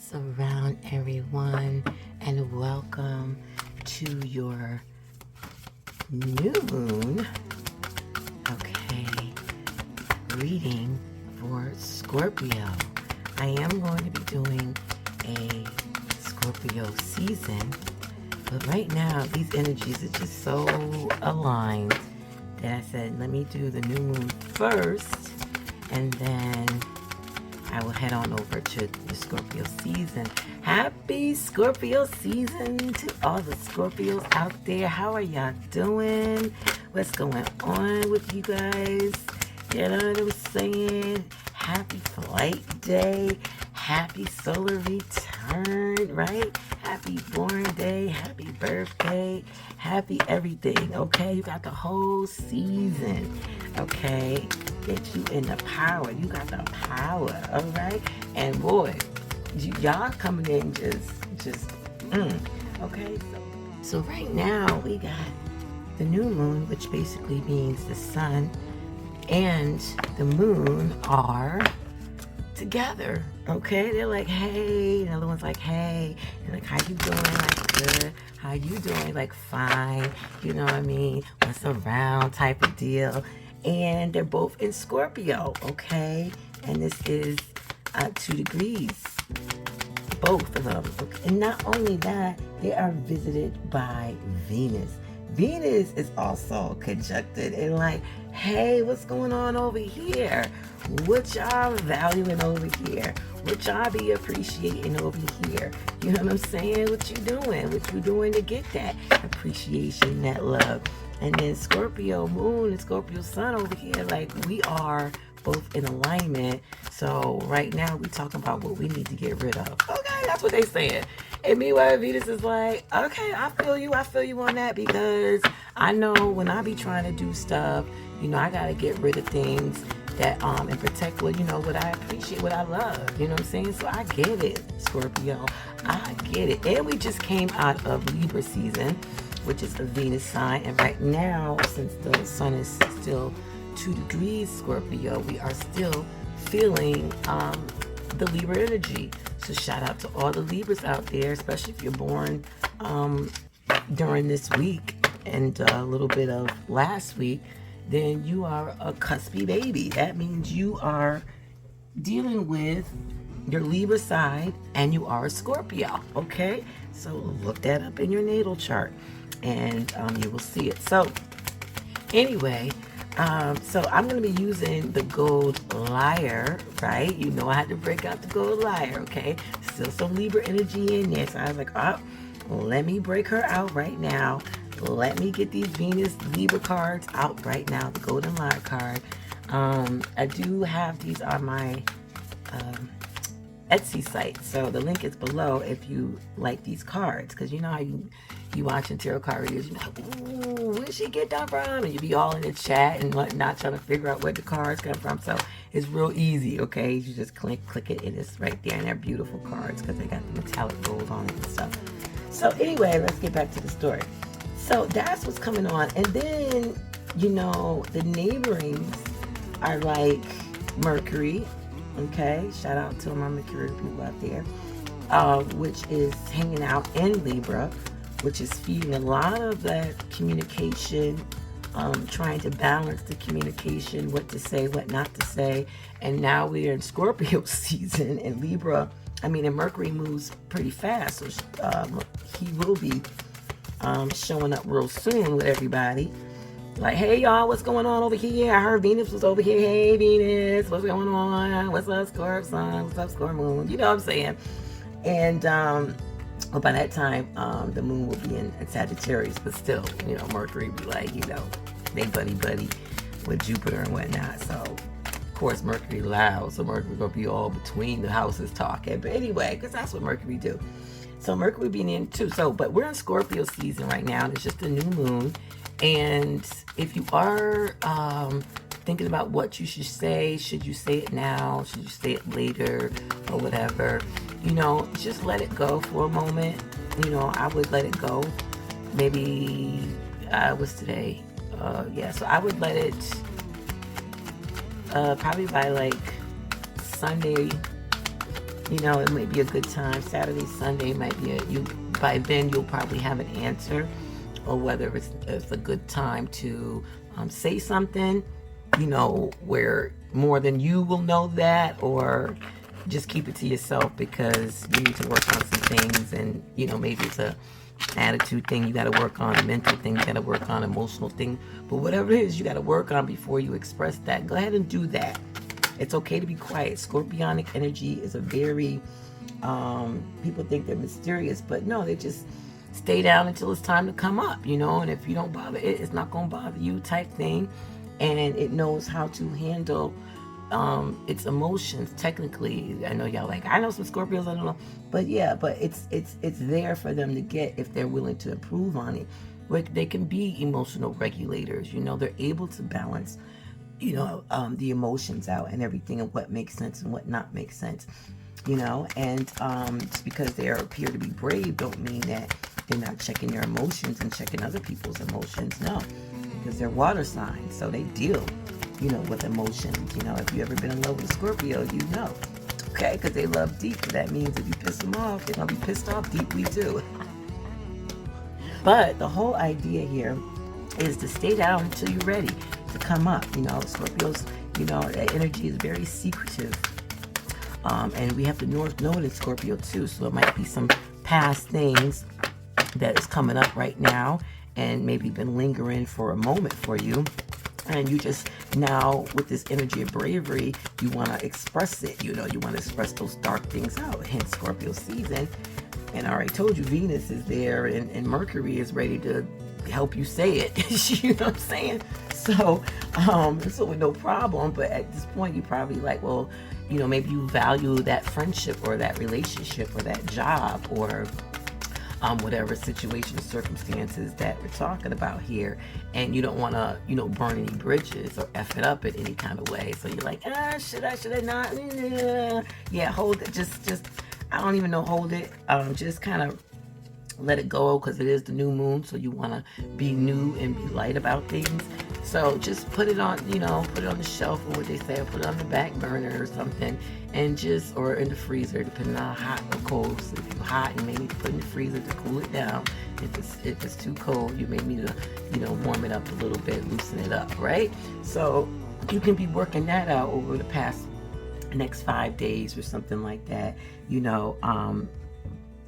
What's around, everyone, and welcome to your new moon, reading for Scorpio. I am going to be doing a Scorpio season, but right now these energies are just so aligned that I said, let me do the new moon first, and then I will head on over to the Scorpio season. Happy Scorpio season to all the Scorpios out there. How are y'all doing? What's going on with you guys? You know what I'm saying? Happy flight day. Happy solar return, right? Happy born day. Happy birthday. Happy everything, okay? You got the whole season, okay? Get you in the power. You got the power, all right? And boy, y'all coming in just okay? So right now we got the new moon, which basically means the sun and the moon are together, okay? They're like, hey. The other one's like, hey. And like, how you doing? Like, good. How you doing? Like, fine. You know what I mean? What's around type of deal. And they're both in Scorpio, okay? And this is 2 degrees, both of them. Okay? And not only that, they are visited by Venus. Venus is also conjuncted and like, hey, what's going on over here? What y'all valuing over here? What y'all be appreciating over here? You know what I'm saying? What you doing? What you doing to get that appreciation, that love? And then Scorpio moon and Scorpio sun over here, like we are both in alignment. So right now we talking about what we need to get rid of. Okay, that's what they saying. And meanwhile, Venus is like, okay, I feel you on that, because I know when I be trying to do stuff, you know, I gotta get rid of things that and protect what, you know, what I appreciate, what I love. You know what I'm saying? So I get it, Scorpio. I get it. And we just came out of Libra season, which is a Venus sign. And right now, since the sun is still 2 degrees Scorpio, we are still feeling the Libra energy. So shout out to all the Libras out there, especially if you're born during this week and a little bit of last week, then you are a cuspy baby. That means you are dealing with your Libra side and you are a Scorpio, okay? So look that up in your natal chart and you will see it. So anyway, so I'm going to be using the gold lyre, right? You know I had to break out the gold lyre, okay? Still some Libra energy in there. So I was like, oh, let me break her out right now. Let me get these Venus Libra cards out right now, the golden lyre card. I do have these on my Etsy site, so the link is below if you like these cards, because you know how you watching tarot card readers, you're like, ooh, where'd she get that from? And you be all in the chat and whatnot trying to figure out where the cards come from. So it's real easy, okay? You just click it and it's right there, and they're beautiful cards because they got the metallic gold on it and stuff. So anyway, let's get back to the story. So that's what's coming on. And then, you know, the neighborings are like Mercury. Okay, shout out to my Mercury people out there, which is hanging out in Libra, which is feeding a lot of that communication, trying to balance the communication, what to say, what not to say. And now we're in Scorpio season, and Libra, and Mercury moves pretty fast, so he will be showing up real soon with everybody. Like, hey y'all, what's going on over here? I heard Venus was over here. Hey Venus, what's going on? What's up, Scorp sun? What's up, Scorp moon? You know what I'm saying? And well, by that time, the moon will be in Sagittarius, but still, you know, Mercury be like, you know, they buddy with Jupiter and whatnot. So of course Mercury loud, so Mercury gonna be all between the houses talking. But anyway, because that's what Mercury do. So Mercury being in too. So, but we're in Scorpio season right now, and it's just a new moon. And if you are thinking about what you should say you say it now? Should you say it later or whatever? You know, just let it go for a moment. You know, I would let it go. Maybe, what's today? Yeah, so I would let it probably by like Sunday, You know, it may be a good time. Saturday, Sunday might be by then you'll probably have an answer, or whether it's a good time to say something, you know, where more than you will know that, or just keep it to yourself because you need to work on some things. And, you know, maybe it's a attitude thing you got to work on, a mental thing you got to work on, emotional thing. But whatever it is you got to work on before you express that, go ahead and do that. It's okay to be quiet. Scorpionic energy is a very, people think they're mysterious, but no, they just stay down until it's time to come up, you know, and if you don't bother it, it's not going to bother you type thing. And it knows how to handle its emotions. Technically, I know y'all like, I know some Scorpios, I don't know, but yeah, but it's there for them to get if they're willing to improve on it. Where they can be emotional regulators, you know, they're able to balance, you know, the emotions out and everything, and what makes sense and what not makes sense, you know. And just because they appear to be brave don't mean that they're not checking their emotions and checking other people's emotions. No, because they're water signs, so they deal, you know, with emotions. You know, if you ever been in love with a Scorpio, you know, okay, because they love deep. That means if you piss them off, they're gonna be pissed off deeply too. But the whole idea here is to stay down until you're ready to come up. You know, Scorpios, you know, that energy is very secretive. And we have the North Node in Scorpio too, so it might be some past things that is coming up right now and maybe been lingering for a moment for you. And you just now, with this energy of bravery, you want to express it. You know, you want to express those dark things out. Hence Scorpio season. And I already told you, Venus is there and Mercury is ready to help you say it. You know what I'm saying? So with no problem. But at this point, you probably like, well, you know, maybe you value that friendship or that relationship or that job or whatever situation, circumstances that we're talking about here, and you don't want to, you know, burn any bridges or F it up in any kind of way. So you're like, should I not? Yeah, hold it. Just, I don't even know, hold it. Just kind of let it go, because it is the new moon, so you want to be new and be light about things. So just put it on, you know, put it on the shelf, or what they say, or put it on the back burner or something, and just, or in the freezer, depending on how hot or cold. So if you're hot, you may need to put it in the freezer to cool it down. If it's too cold, you may need to, you know, warm it up a little bit, loosen it up, right? So you can be working that out over the past next 5 days or something like that, you know,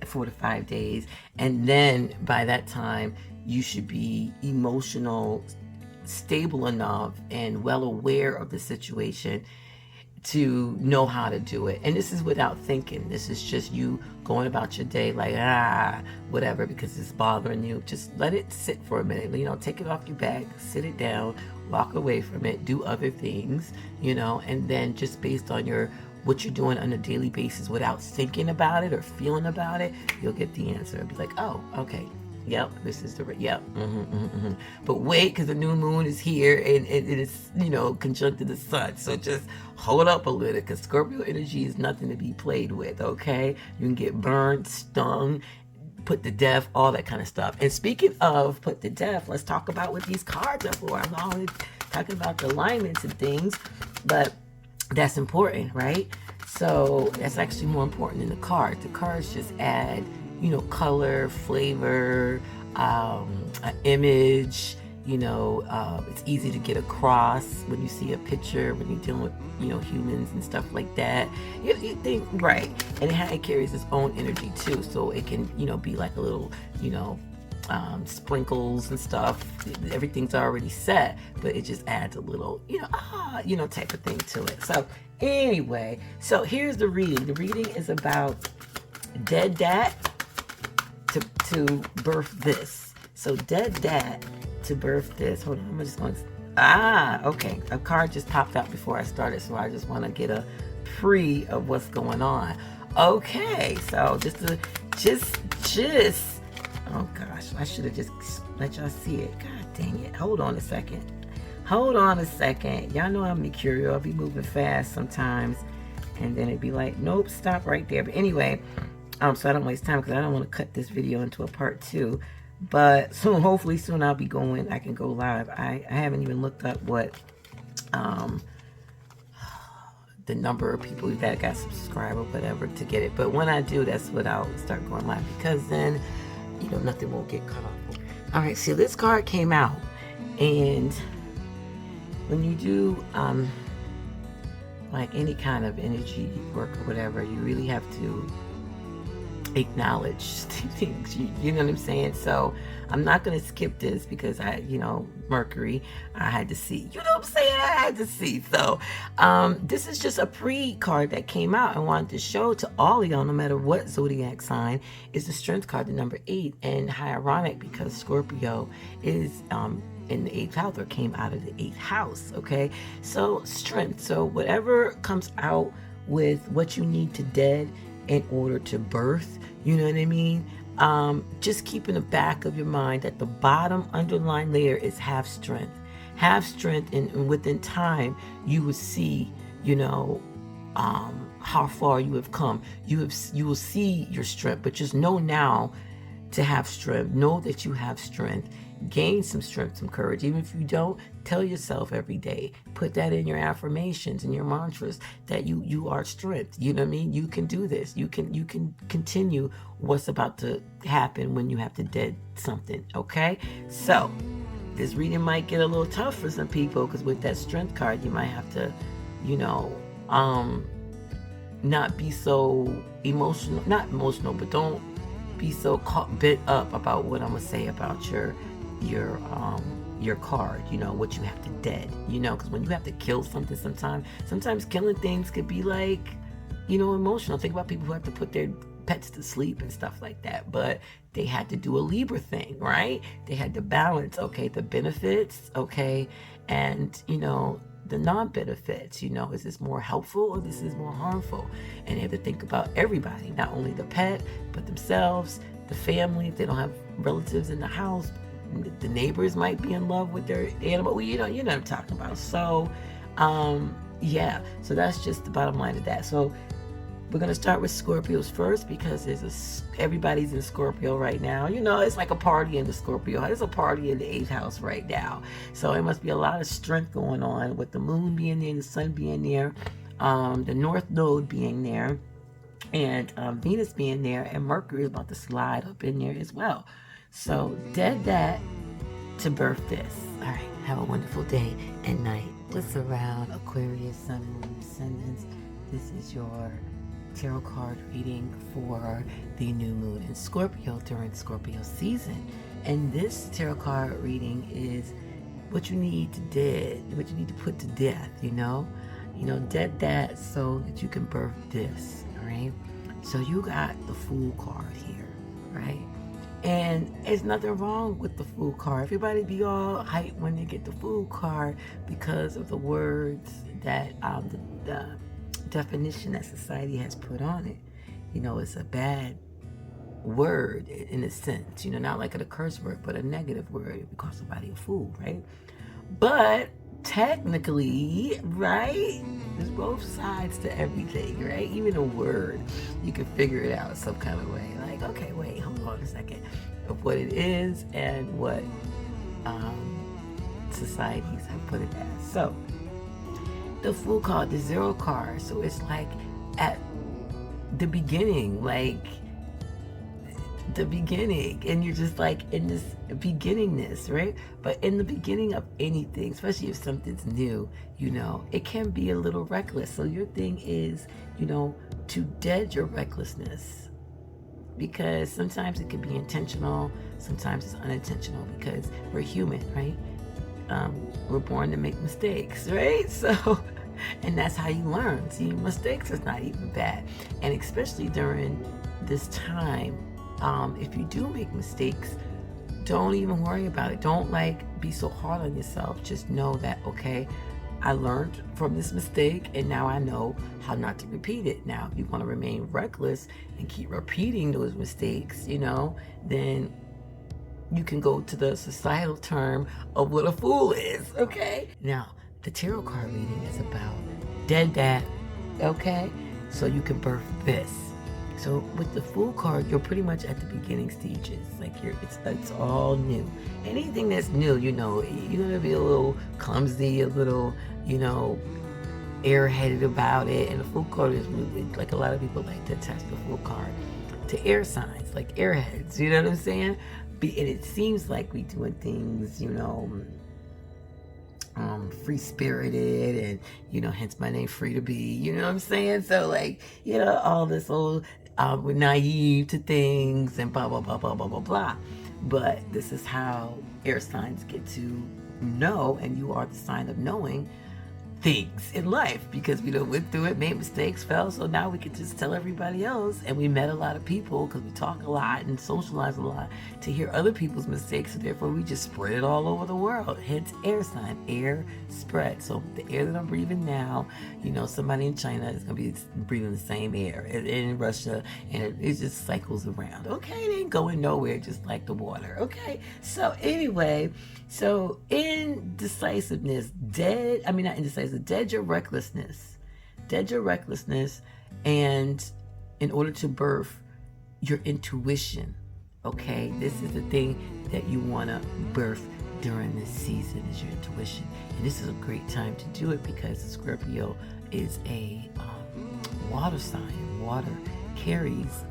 4 to 5 days. And then by that time, you should be stable enough and well aware of the situation to know how to do it. And this is without thinking. This is just you going about your day like, whatever, because it's bothering you. Just let it sit for a minute. You know, take it off your back, sit it down, walk away from it, do other things, you know, and then just based on what you're doing on a daily basis without thinking about it or feeling about it, you'll get the answer. It'll be like, oh, okay. Yep, this is the, yep. But wait, because the new moon is here and it is, you know, conjunct to the sun. So just hold up a little, because Scorpio energy is nothing to be played with, okay? You can get burned, stung, put to death, all that kind of stuff. And speaking of put to death, let's talk about what these cards are for. I'm always talking about the alignments and things, but that's important, right? So that's actually more important than the cards. The cards just add, you know, color, flavor, an image, you know, it's easy to get across when you see a picture, when you're dealing with, you know, humans and stuff like that. You think, right. And it carries its own energy too. So it can, you know, be like a little, you know, sprinkles and stuff. Everything's already set, but it just adds a little, you know, type of thing to it. So anyway, so here's the reading. The reading is about dead dad to birth this. So dead dad to birth this. Hold on, I'm just going to, okay. A card just popped out before I started, so I just want to get a pre of what's going on. Okay, so just oh gosh, I should have just let y'all see it. God dang it. Hold on a second. Y'all know I'm mercurial. I'll be moving fast sometimes, and then it'd be like, nope, stop right there. But anyway, so I don't waste time, because I don't want to cut this video into a part 2. But soon, hopefully soon, I'll be going. I can go live. I haven't even looked up what the number of people that got subscribed or whatever to get it. But when I do, that's when I'll start going live, because then, you know, nothing won't get cut off. All right, so this card came out, and when you do like any kind of energy work or whatever, you really have to acknowledge things. You know what I'm saying? So I'm not going to skip this because you know, Mercury, I had to see. You know what I'm saying? I had to see. So this is just a pre-card that came out. I wanted to show to all of y'all, no matter what zodiac sign, is the Strength card, the number 8. And how ironic, because Scorpio is in the 8th house, or came out of the 8th house. Okay, so Strength. So whatever comes out with what you need to dead in order to birth, you know what I mean? Just keep in the back of your mind that the bottom underlying layer is have strength. Have strength, and within time you will see, you know, how far you have come. You will see your strength, but just know now to have strength. Know that you have strength. Gain some strength, some courage. Even if you don't, tell yourself every day. Put that in your affirmations and your mantras that you are strength. You know what I mean? You can do this. You can continue what's about to happen when you have to dead something. Okay? So this reading might get a little tough for some people, because with that Strength card, you might have to, you know, not be so emotional. Not emotional, but don't be so bent up about what I'm gonna say about your card, you know, what you have to dead, you know, because when you have to kill something, sometimes killing things could be like, you know, emotional. Think about people who have to put their pets to sleep and stuff like that, but they had to do a Libra thing, right? They had to balance, okay, the benefits, okay, and, you know, the non-benefits, you know, is this more helpful or this is more harmful? And they have to think about everybody, not only the pet, but themselves, the family, if they don't have relatives in the house. The neighbors might be in love with their animal. Well, you know what I'm talking about. So, yeah. So that's just the bottom line of that. So we're gonna start with Scorpios first, because everybody's in Scorpio right now. You know, it's like a party in the Scorpio. There's a party in the 8th house right now. So it must be a lot of strength going on with the moon being there, the sun being there, the North Node being there, and Venus being there, and Mercury is about to slide up in there as well. So dead that to birth this. All right, have a wonderful day and night. What's around Aquarius, Sun, Moon, Ascendants? This is your tarot card reading for the new moon in Scorpio during Scorpio season. And this tarot card reading is what you need to dead, what you need to put to death, you know, dead that so that you can birth this. All right. So you got the Fool card here, right? And there's nothing wrong with the Fool card. Everybody be all hyped when they get the Fool card because of the words that the definition that society has put on it. You know, it's a bad word in a sense, you know, not like a curse word, but a negative word. We call somebody a fool, right? But technically, right, there's both sides to everything, right? Even a word, you can figure it out some kind of way. Like, okay, wait, hold on a second, of what it is and what societies have put it as. So the Fool card, the 0 card, so it's like at the beginning, and you're just like in this beginningness, right? But in the beginning of anything, especially if something's new, you know, it can be a little reckless. So your thing is, you know, to dead your recklessness, because sometimes it can be intentional, sometimes it's unintentional, because we're human, right? We're born to make mistakes, right? So, and that's how you learn. See, mistakes is not even bad. And especially during this time, if you do make mistakes, don't even worry about it. Don't be so hard on yourself. Just know that, okay, I learned from this mistake and now I know how not to repeat it. Now, if you want to remain reckless and keep repeating those mistakes, you know, then you can go to the societal term of what a fool is, okay? Now, the tarot card reading is about dead that, okay? So you can birth this. So with the Fool card, you're pretty much at the beginning stages. Like it's all new. Anything that's new, you know, you're gonna be a little clumsy, a little, you know, airheaded about it. And the Fool card is really, like, a lot of people like to attach the Fool card to air signs, like airheads, you know what I'm saying? And it seems like we doing things, you know, free-spirited, and, you know, hence my name, Free to Be, you know what I'm saying? So, like, you know, all this old, we're naive to things and blah, blah, blah, blah, blah, blah, blah. But this is how air signs get to know, and you are the sign of knowing things in life, because we done went through it, made mistakes, fell, so now we can just tell everybody else. And we met a lot of people because we talk a lot and socialize a lot to hear other people's mistakes, so therefore we just spread it all over the world. Hence air sign, air spread. So the air that I'm breathing now, you know, somebody in China is going to be breathing the same air, and in Russia, and it just cycles around. Okay, it ain't going nowhere, just like the water. Okay, so anyway, so indecisiveness, dead your recklessness. Dead your recklessness, and in order to birth your intuition, okay? This is the thing that you want to birth during this season, is your intuition. And this is a great time to do it because Scorpio is a water sign. Water carries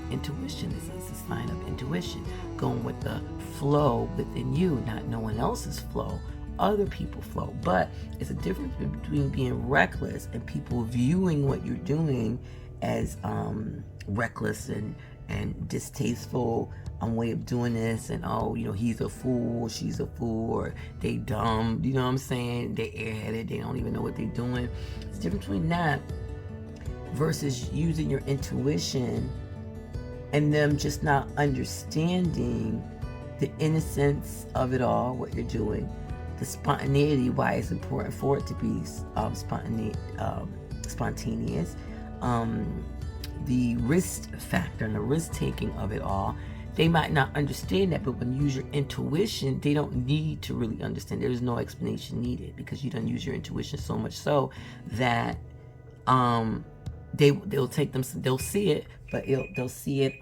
intuition. This is a sign of intuition, going with the flow within you, not no one else's flow, other people flow. But it's a difference between being reckless and people viewing what you're doing as reckless and distasteful way of doing this, and oh, you know, he's a fool, she's a fool, or they dumb, you know what I'm saying, they airheaded, they don't even know what they're doing. It's the difference between that versus using your intuition and them just not understanding the innocence of it all, what you're doing, the spontaneity, why it's important for it to be spontaneous, the risk factor and the risk taking of it all. They might not understand that, but when you use your intuition, they don't need to really understand. There's no explanation needed because you don't use your intuition so much so that they'll see it, but they'll see it.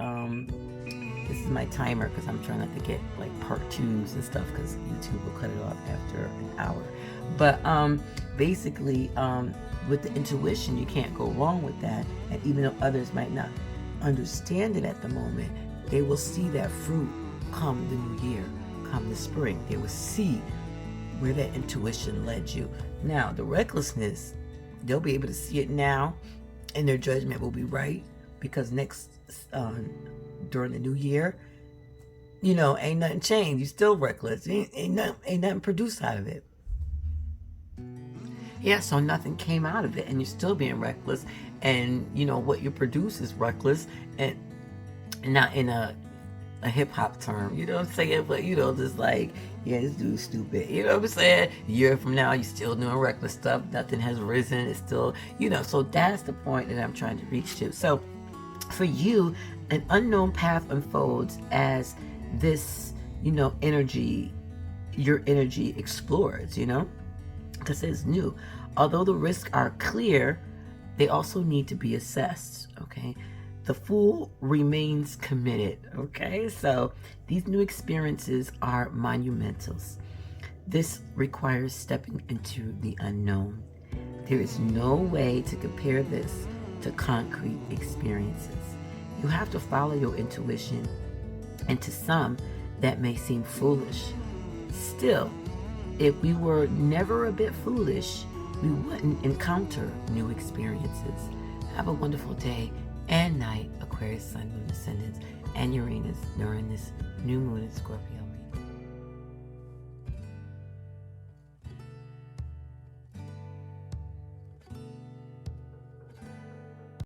This is my timer because I'm trying not to get like part 2s and stuff, because YouTube will cut it off after an hour. But basically, with the intuition, you can't go wrong with that. And even though others might not understand it at the moment, they will see that fruit come the new year, come the spring. They will see where that intuition led you. Now, the recklessness, they'll be able to see it now, and their judgment will be right, because next during the new year, you know, ain't nothing changed. You're still reckless. Ain't nothing produced out of it. Yeah, so nothing came out of it, and you're still being reckless, and you know what you produce is reckless, and not in a hip-hop term, you know what I'm saying, but you know, just like, yeah, this dude's stupid, you know what I'm saying. A year from now, you're still doing reckless stuff, nothing has risen, it's still, you know, so that's the point that I'm trying to reach to. So for you, an unknown path unfolds as this, you know, energy, your energy explores, you know, because it's new. Although the risks are clear, they also need to be assessed, okay? The Fool remains committed, okay? So these new experiences are monumentals. This requires stepping into the unknown. There is no way to compare this to concrete experiences. You have to follow your intuition, and to some, that may seem foolish. Still, if we were never a bit foolish, we wouldn't encounter new experiences. Have a wonderful day and night, Aquarius, Sun, Moon, Ascendants, and Uranus during this new moon in Scorpio.